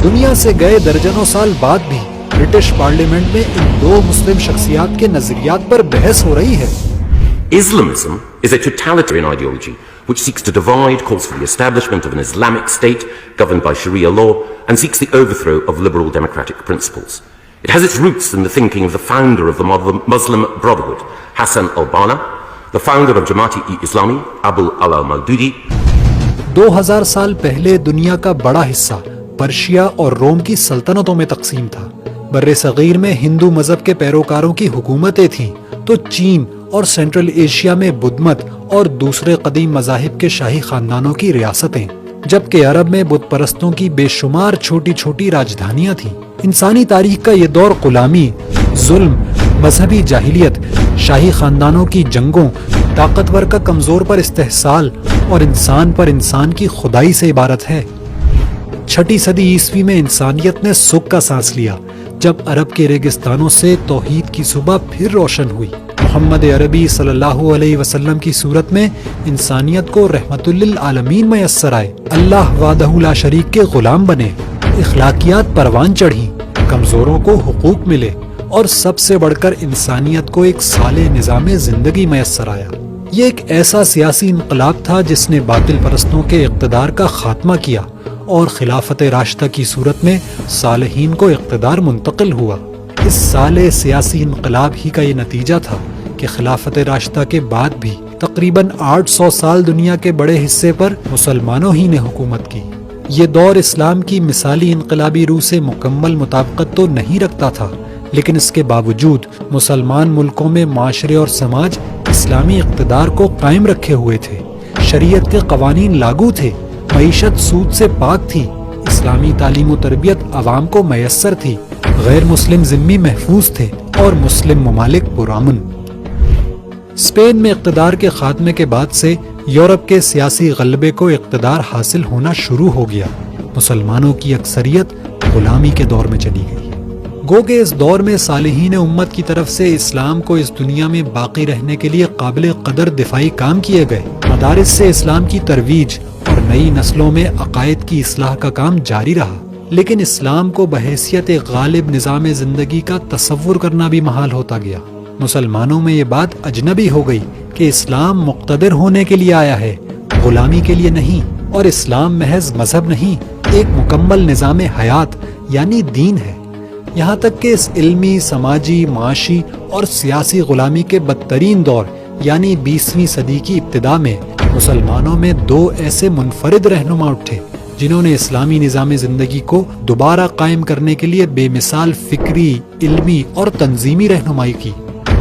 دنیا سے گئے درجنوں سال بعد بھی برٹش پارلیمنٹ میں ان دو مسلم شخصیات کے نظریات پر بحث ہو رہی ہے۔ Islamism is a totalitarian ideology which seeks to divide, calls for the establishment of an Islamic state governed by Sharia law, and seeks the overthrow of liberal democratic principles. It has its roots in the thinking of the founder of the Muslim Brotherhood, Hassan al-Banna, the founder of Jamaat-e-Islami, Abu Ala al-Maududi. 2000 سال پہلے دنیا کا بڑا حصہ Persia اور روم کی سلطنتوں میں تقسیم تھا۔ بر صغیر میں ہندو مذہب کے پیروکاروں کی حکومتیں تھیں، تو چین اور سینٹرل ایشیا میں بدھ مت اور دوسرے قدیم مذاہب کے شاہی خاندانوں کی ریاستیں، جبکہ عرب میں بت پرستوں کی بے شمار چھوٹی چھوٹی راجدھانیاں تھیں۔ انسانی تاریخ کا یہ دور غلامی، ظلم، مذہبی جاہلیت، شاہی خاندانوں کی جنگوں، طاقتور کا کمزور پر استحصال اور انسان پر انسان کی خدائی سے عبارت ہے۔ 6 صدی عیسوی میں انسانیت نے سکھ کا سانس لیا، جب عرب کے ریگستانوں سے توحید کی صبح پھر روشن ہوئی۔ محمد عربی صلی اللہ علیہ وسلم کی صورت میں انسانیت کو رحمت للعالمین میسر آئے، اللہ وحدہ لا شریک کے غلام بنے، اخلاقیات پروان چڑھی، کمزوروں کو حقوق ملے، اور سب سے بڑھ کر انسانیت کو ایک صالح نظام زندگی میسر آیا۔ یہ ایک ایسا سیاسی انقلاب تھا جس نے باطل پرستوں کے اقتدار کا خاتمہ کیا اور خلافت راشدہ کی صورت میں صالحین کو اقتدار منتقل ہوا۔ اس صالح سیاسی انقلاب ہی کا یہ نتیجہ تھا کہ خلافت راشدہ کے بعد بھی تقریباً 800 سال دنیا کے بڑے حصے پر مسلمانوں ہی نے حکومت کی۔ یہ دور اسلام کی مثالی انقلابی روح سے مکمل مطابقت تو نہیں رکھتا تھا، لیکن اس کے باوجود مسلمان ملکوں میں معاشرے اور سماج اسلامی اقتدار کو قائم رکھے ہوئے تھے، شریعت کے قوانین لاگو تھے، معیشت سود سے پاک تھی، اسلامی تعلیم و تربیت عوام کو میسر تھی، غیر مسلم ذمہ محفوظ تھے اور مسلم ممالک پرامن۔ اسپین میں اقتدار کے خاتمے کے بعد سے یورپ کے سیاسی غلبے کو اقتدار حاصل ہونا شروع ہو گیا، مسلمانوں کی اکثریت غلامی کے دور میں چلی گئی۔ گو کہ اس دور میں صالحین امت کی طرف سے اسلام کو اس دنیا میں باقی رہنے کے لیے قابل قدر دفاعی کام کیے گئے، مدارس سے اسلام کی ترویج اور نئی نسلوں میں عقائد کی اصلاح کا کام جاری رہا، لیکن اسلام کو بحیثیت ایک غالب نظام زندگی کا تصور کرنا بھی محال ہوتا گیا۔ مسلمانوں میں یہ بات اجنبی ہو گئی کہ اسلام مقتدر ہونے کے لیے آیا ہے، غلامی کے لیے نہیں، اور اسلام محض مذہب نہیں، ایک مکمل نظام حیات یعنی دین ہے۔ یہاں تک کہ اس علمی، سماجی، معاشی اور سیاسی غلامی کے بدترین دور یعنی 20ویں صدی کی ابتدا میں مسلمانوں میں 2 ایسے منفرد رہنما اٹھے جنہوں نے اسلامی نظام زندگی کو دوبارہ قائم کرنے کے لیے بے مثال فکری، علمی اور تنظیمی رہنمائی کی۔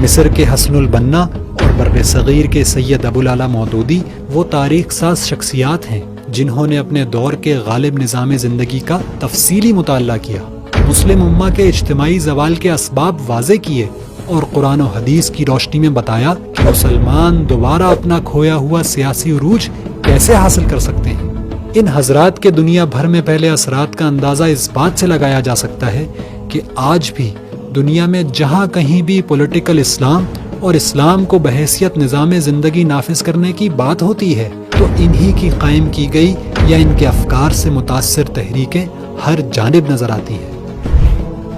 مصر کے حسن البنا اور بر صغیر کے سید ابو الاعلی مودودی وہ تاریخ ساز شخصیات ہیں جنہوں نے اپنے دور کے غالب نظام زندگی کا تفصیلی مطالعہ کیا، مسلم امہ کے اجتماعی زوال کے اسباب واضح کیے اور قرآن و حدیث کی روشنی میں بتایا کہ مسلمان دوبارہ اپنا کھویا ہوا سیاسی عروج کیسے حاصل کر سکتے ہیں۔ ان حضرات کے دنیا بھر میں پہلے اثرات کا اندازہ اس بات سے لگایا جا سکتا ہے کہ آج بھی دنیا میں جہاں کہیں بھی پولیٹیکل اسلام اور اسلام کو بحیثیت نظام زندگی نافذ کرنے کی بات ہوتی ہے تو انہی کی قائم کی گئی یا ان کے افکار سے متاثر تحریکیں ہر جانب نظر آتی ہیں۔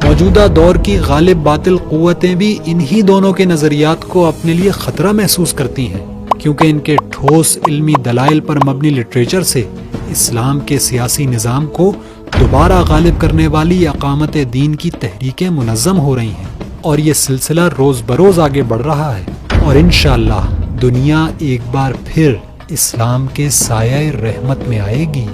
موجودہ دور کی غالب باطل قوتیں بھی انہی دونوں کے نظریات کو اپنے لیے خطرہ محسوس کرتی ہیں، کیونکہ ان کے ٹھوس علمی دلائل پر مبنی لٹریچر سے اسلام کے سیاسی نظام کو دوبارہ غالب کرنے والی اقامت دین کی تحریکیں منظم ہو رہی ہیں، اور یہ سلسلہ روز بروز آگے بڑھ رہا ہے، اور انشاءاللہ دنیا ایک بار پھر اسلام کے سایہ رحمت میں آئے گی۔